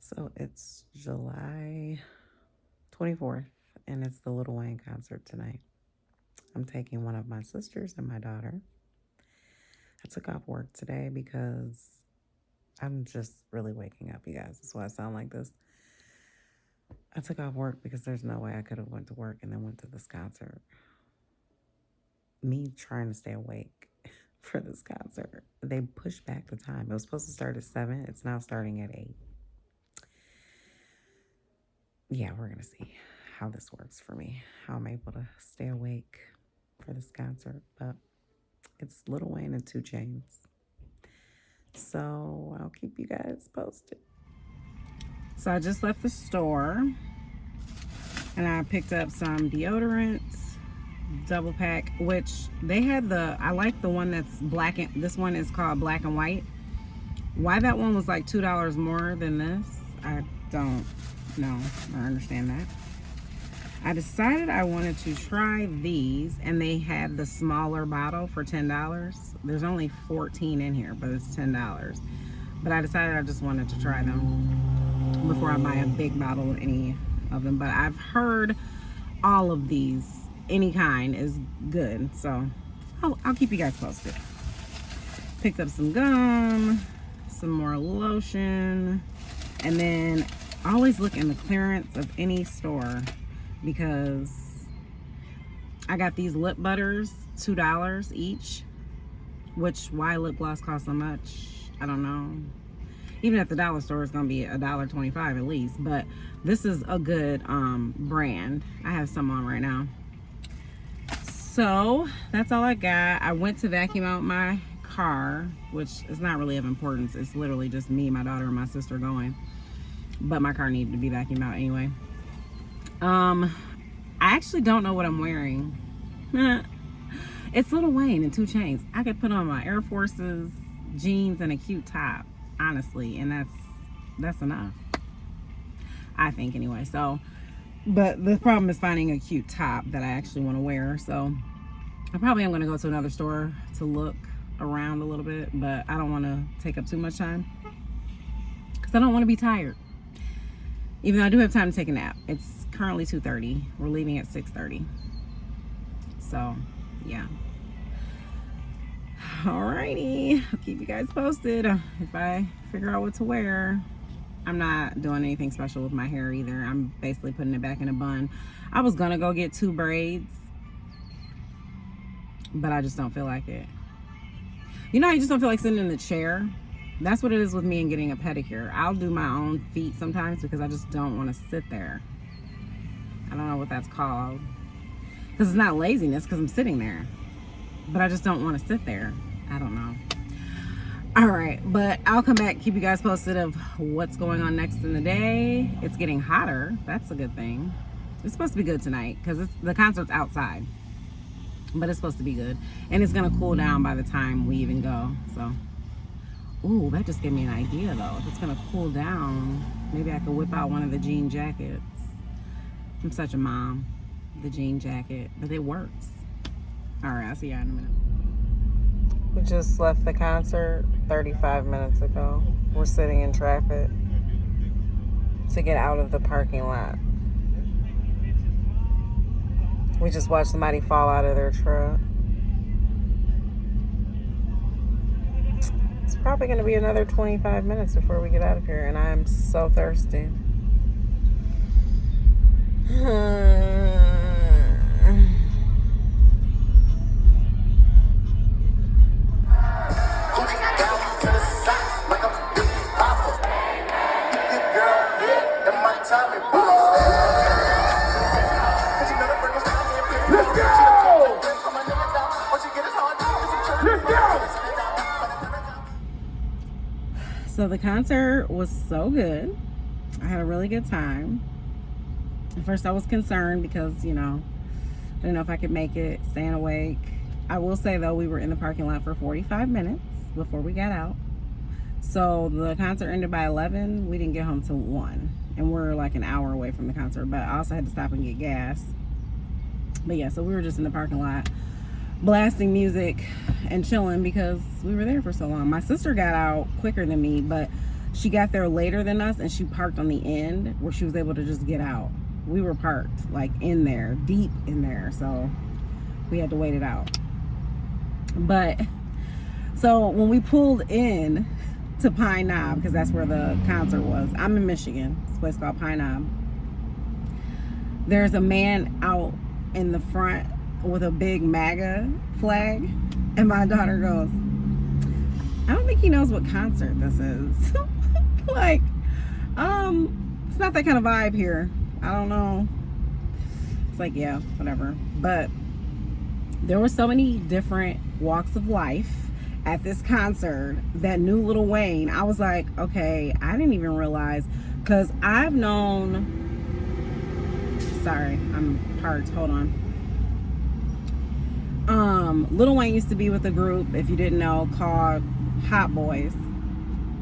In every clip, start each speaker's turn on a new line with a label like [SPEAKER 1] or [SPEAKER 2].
[SPEAKER 1] So it's July 24th, and it's the Lil Wayne concert tonight. I'm taking one of my sisters and my daughter. I took off work today because I'm just really waking up, you guys. That's why I sound like this. I took off work because there's no way I could have went to work and then went to this concert. Me trying to stay awake for this concert. They pushed back the time. It was supposed to start at 7. It's now starting at 8. Yeah, we're going to see how this works for me, how I'm able to stay awake for this concert. But it's Lil Wayne and 2Chains. So I'll keep you guys posted. So I just left the store and I picked up some deodorant, double pack, which they had I like the one that's black, and this one is called black and white. Why that one was like $2 more than this, I don't know. I understand that. I decided I wanted to try these, and they had the smaller bottle for $10. There's only 14 in here, but it's $10. But I decided I just wanted to try them before I buy a big bottle of any of them. But I've heard all of these, any kind, is good. So I'll keep you guys posted. Picked up some gum, some more lotion, and then always look in the clearance of any store, because I got these lip butters, $2 each, which, why lip gloss costs so much, I don't know. Even at the dollar store, it's gonna be $1.25 at least, but this is a good brand. I have some on right now. So that's all I got. I went to vacuum out my car, which is not really of importance. It's literally just me, my daughter, and my sister going, but my car needed to be vacuumed out anyway. I actually don't know what I'm wearing. It's Lil Wayne and 2Chains. I could put on my Air Forces, jeans, and a cute top, honestly, and that's enough, I think, anyway. So, but the problem is finding a cute top that I actually want to wear. So I probably am going to go to another store to look around a little bit, but I don't want to take up too much time because I don't want to be tired, even though I do have time to take a nap. It's currently 2:30. We're leaving at 6:30. So, yeah. Alrighty. I'll keep you guys posted if I figure out what to wear. I'm not doing anything special with my hair either. I'm basically putting it back in a bun. I was going to go get 2 braids, but I just don't feel like it. You know how you just don't feel like sitting in the chair? That's what it is with me and getting a pedicure. I'll do my own feet sometimes because I just don't want to sit there. I don't know what that's called. Because it's not laziness, because I'm sitting there. But I just don't want to sit there. I don't know. All right, but I'll come back, keep you guys posted of what's going on next in the day. It's getting hotter. That's a good thing. It's supposed to be good tonight because the concert's outside. But it's supposed to be good. And it's going to cool down by the time we even go. So, ooh, that just gave me an idea, though. If it's going to cool down, maybe I could whip out one of the jean jackets. I'm such a mom. The jean jacket. But it works. All right, I'll see y'all in a minute. We just left the concert 35 minutes ago. We're sitting in traffic to get out of the parking lot. We just watched somebody fall out of their truck. It's probably going to be another 25 minutes before we get out of here, and I'm so thirsty. So the concert was so good. I had a really good time. At first I was concerned because, you know, I didn't know if I could make it, staying awake. I will say, though, we were in the parking lot for 45 minutes before we got out. So the concert ended by 11. We didn't get home till 1. And we're like an hour away from the concert. But I also had to stop and get gas. But yeah, so we were just in the parking lot blasting music and chilling because we were there for so long. My sister got out quicker than me, but She got there later than us, and she parked on the end where she was able to just get out. We were parked like in there, deep in there, so we had to wait it out. But so when we pulled in to Pine Knob, because that's where the concert was, I'm in Michigan, it's a place called Pine Knob. There's a man out in the front with a big MAGA flag, and my daughter goes, I don't think he knows what concert this is. Like, it's not that kind of vibe here. I don't know. It's like, yeah, whatever. But there were so many different walks of life at this concert that knew Lil Wayne. I was like, okay, I didn't even realize, because I've known, sorry, I'm parked, hold on. Lil Wayne used to be with a group, if you didn't know, called Hot Boys,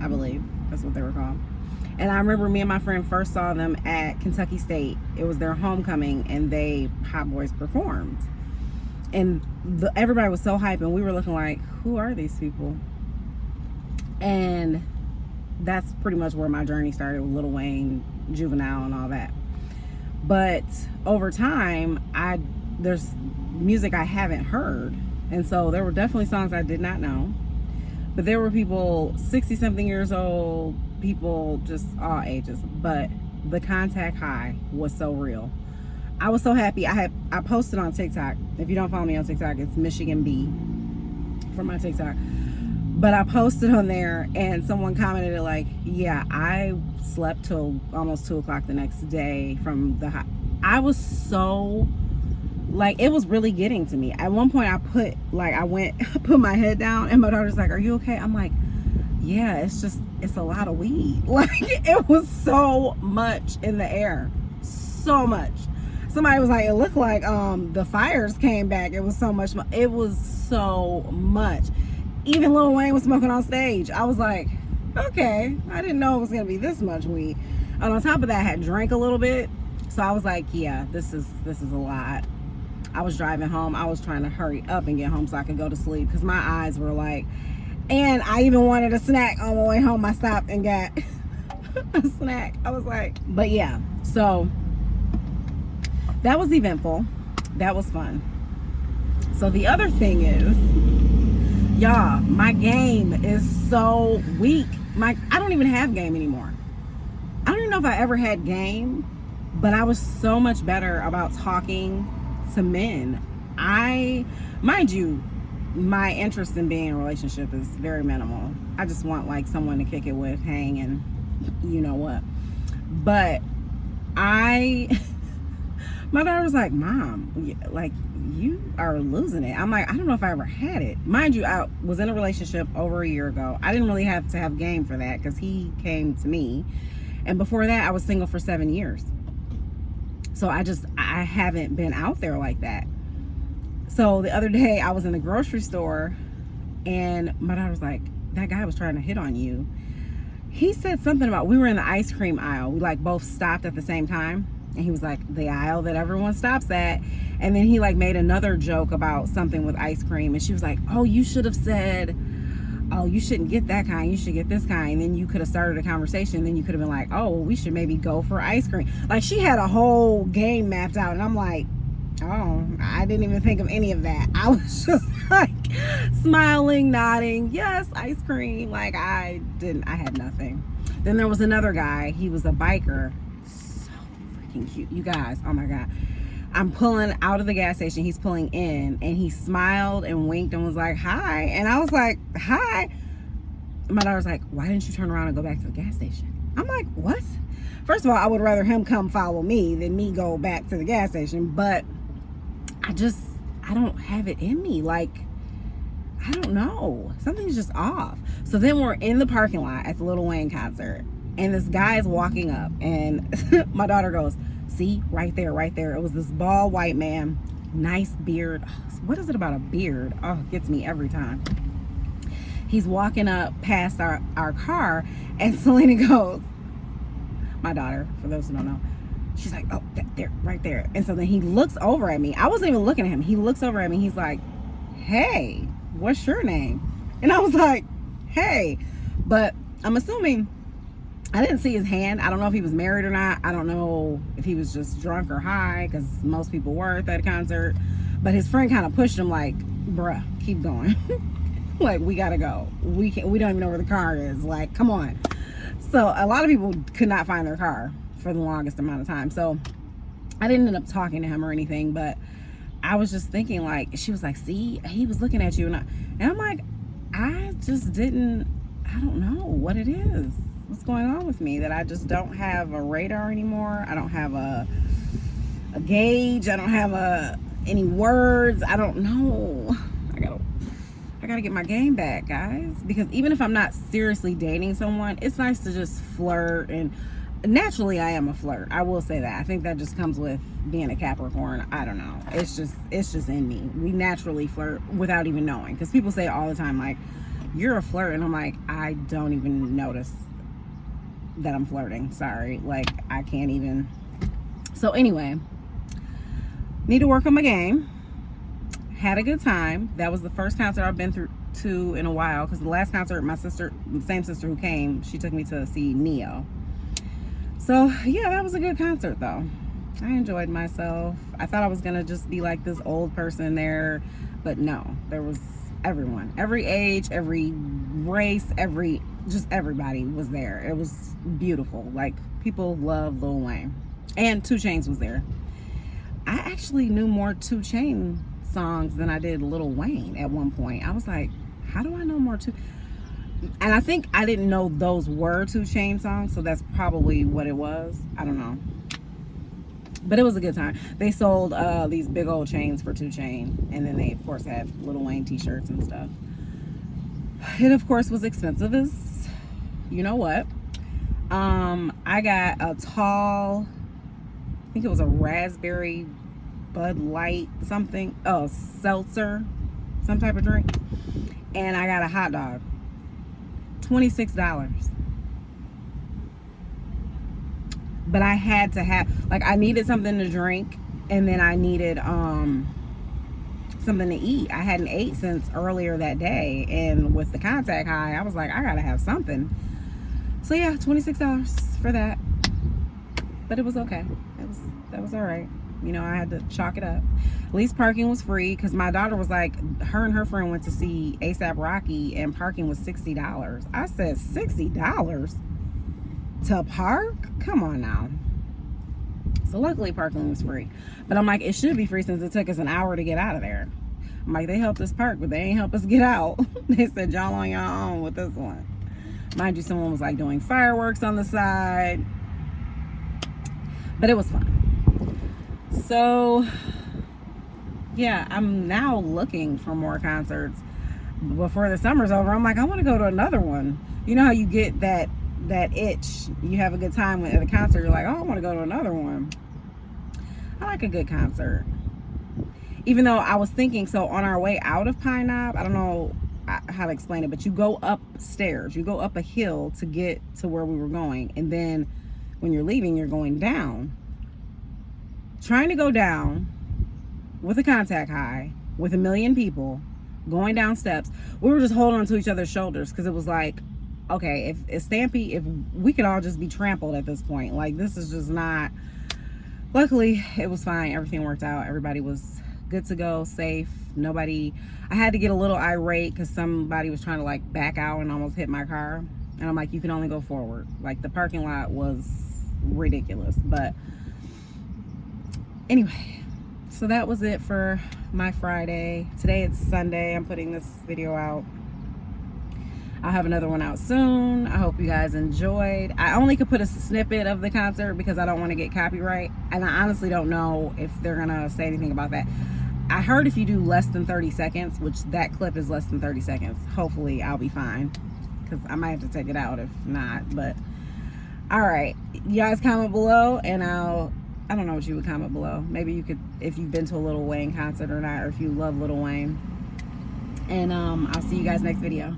[SPEAKER 1] I believe that's what they were called. And I remember me and my friend first saw them at Kentucky State. It was their homecoming, and Hot Boys performed. And everybody was so hyped, and we were looking like, who are these people? And that's pretty much where my journey started with Lil Wayne, Juvenile, and all that. But over time, there's music I haven't heard, and so there were definitely songs I did not know. But there were people 60-something years old, people just all ages. But the contact high was so real. I was so happy. I posted on TikTok. If you don't follow me on TikTok, it's Michigan B for my TikTok. But I posted on there, and someone commented it like, yeah, I slept till almost 2 o'clock the next day from the high. I was so, like, it was really getting to me. At one point I put my head down, and my daughter's like, are you okay? I'm like, yeah, it's a lot of weed. Like, it was so much in the air. So much. Somebody was like, it looked like the fires came back. It was so much. It was so much. Even Lil Wayne was smoking on stage. I was like, okay, I didn't know it was gonna be this much weed. And on top of that, I had drank a little bit. So I was like, yeah, this is a lot. I was driving home. I was trying to hurry up and get home so I could go to sleep, because my eyes were like, and I even wanted a snack on my way home. I stopped and got a snack. I was like, but yeah, so that was eventful. That was fun. So the other thing is, y'all, my game is so weak. I don't even have game anymore. I don't even know if I ever had game, but I was so much better about talking to men. Mind you, my interest in being in a relationship is very minimal. I just want like someone to kick it with, hang, and you know what. But my daughter was like, Mom, like, you are losing it. I'm like, I don't know if I ever had it. Mind you, I was in a relationship over a year ago. I didn't really have to have game for that, because he came to me. And before that, I was single for 7 years. So I haven't been out there like that. So the other day, I was in the grocery store, and my daughter was like, that guy was trying to hit on you. He said something about, we were in the ice cream aisle. We like both stopped at the same time. And he was like, the aisle that everyone stops at. And then he like made another joke about something with ice cream. And she was like, oh, you should have said, oh, you shouldn't get that kind. You should get this kind. And then you could have started a conversation. Then you could have been like, oh, well, we should maybe go for ice cream. Like, she had a whole game mapped out. And I'm like, oh, I didn't even think of any of that. I was just like smiling, nodding. Yes, ice cream. Like, I had nothing. Then there was another guy. He was a biker. Cute, you guys. Oh my god, I'm pulling out of the gas station, he's pulling in, and he smiled and winked and was like, hi. And I was like, hi. My daughter's like, why didn't you turn around and go back to the gas station? I'm like, what? First of all, I would rather him come follow me than me go back to the gas station. But I don't have it in me. Like, I don't know, something's just off. So then we're in the parking lot at the Lil Wayne concert, and this guy is walking up, and my daughter goes, see, right there. It was this bald white man, nice beard. What is it about a beard? Oh, it gets me every time. He's walking up past our car, and Selena goes, my daughter, for those who don't know, she's like, oh, there, right there. And so then he looks over at me. I wasn't even looking at him. He looks over at me. He's like, hey, what's your name? And I was like, hey. But I'm assuming I didn't see his hand. I don't know if he was married or not. I don't know if he was just drunk or high, because most people were at that concert. But his friend kind of pushed him like, bruh, keep going. Like, we gotta go. We don't even know where the car is. Like, come on. So a lot of people could not find their car for the longest amount of time. So I didn't end up talking to him or anything, but I was just thinking, like, she was like, see, he was looking at you. And I'm like, I just didn't, I don't know what it is. What's going on with me that I just don't have a radar anymore. I don't have a gauge. I don't have any words. I don't know. I gotta get my game back, guys, because even if I'm not seriously dating someone, it's nice to just flirt. And naturally I am a flirt, I will say that. I think that just comes with being a Capricorn. I don't know, it's just in me. We naturally flirt without even knowing, because people say all the time, like, you're a flirt, and I'm like, I don't even notice that I'm flirting. Sorry, like, I can't even. So anyway, need to work on my game. Had a good time. That was the first concert I've been to in a while, because the last concert, my sister, the same sister who came, she took me to see Neo. So yeah, that was a good concert though. I enjoyed myself. I thought I was gonna just be like this old person there, but no, there was everyone, every age, every race, just everybody was there. It was beautiful. Like, people love Lil Wayne, and 2Chains was there. I actually knew more 2Chains songs than I did Lil Wayne at one point. I was like, how do I know more and I think I didn't know those were 2Chains songs, so that's probably what it was. I don't know, but it was a good time. They sold these big old chains for 2Chains, and then they of course had Lil Wayne t-shirts and stuff. It of course was expensive as you know what. I got a tall, I think it was a raspberry Bud Light something, seltzer, some type of drink, and I got a hot dog. $26. But I had to have, like, I needed something to drink, and then I needed something to eat. I hadn't ate since earlier that day, and with the contact high, I was like, I gotta have something. So yeah, $26 for that. But it was okay. That was all right. You know, I had to chalk it up. At least parking was free, because my daughter was like, her and her friend went to see A$AP Rocky, and parking was $60. I said, $60 to park? Come on now. So luckily parking was free. But I'm like, it should be free since it took us an hour to get out of there. I'm like, they helped us park, but they ain't help us get out. They said, y'all on your own with this one. Mind you, someone was like doing fireworks on the side. But it was fun. So yeah, I'm now looking for more concerts before the summer's over. I'm like, I want to go to another one. You know how you get that itch, you have a good time at a concert, you're like, oh, I want to go to another one. I like a good concert. Even though I was thinking, so on our way out of Pine Knob, I don't know how to explain it, but you go upstairs, you go up a hill to get to where we were going, and then when you're leaving, you're going down. Trying to go down with a contact high with a million people going down steps, we were just holding on to each other's shoulders, because it was like, okay, if Stampy, if we could all just be trampled at this point, like, this is just not. Luckily it was fine, everything worked out, everybody was good to go, safe, nobody. I had to get a little irate because somebody was trying to like back out and almost hit my car, and I'm like, you can only go forward. Like, the parking lot was ridiculous. But anyway, so that was it for my Friday. Today it's Sunday. I'm putting this video out. I'll have another one out soon. I hope you guys enjoyed. I only could put a snippet of the concert because I don't want to get copyright, and I honestly don't know if they're gonna say anything about that. I heard if you do less than 30 seconds, which that clip is less than 30 seconds, hopefully I'll be fine, because I might have to take it out if not. But all right, you guys comment below, and I don't know what you would comment below. Maybe you could, if you've been to a Lil Wayne concert or not, or if you love Lil Wayne. And I'll see you guys next video.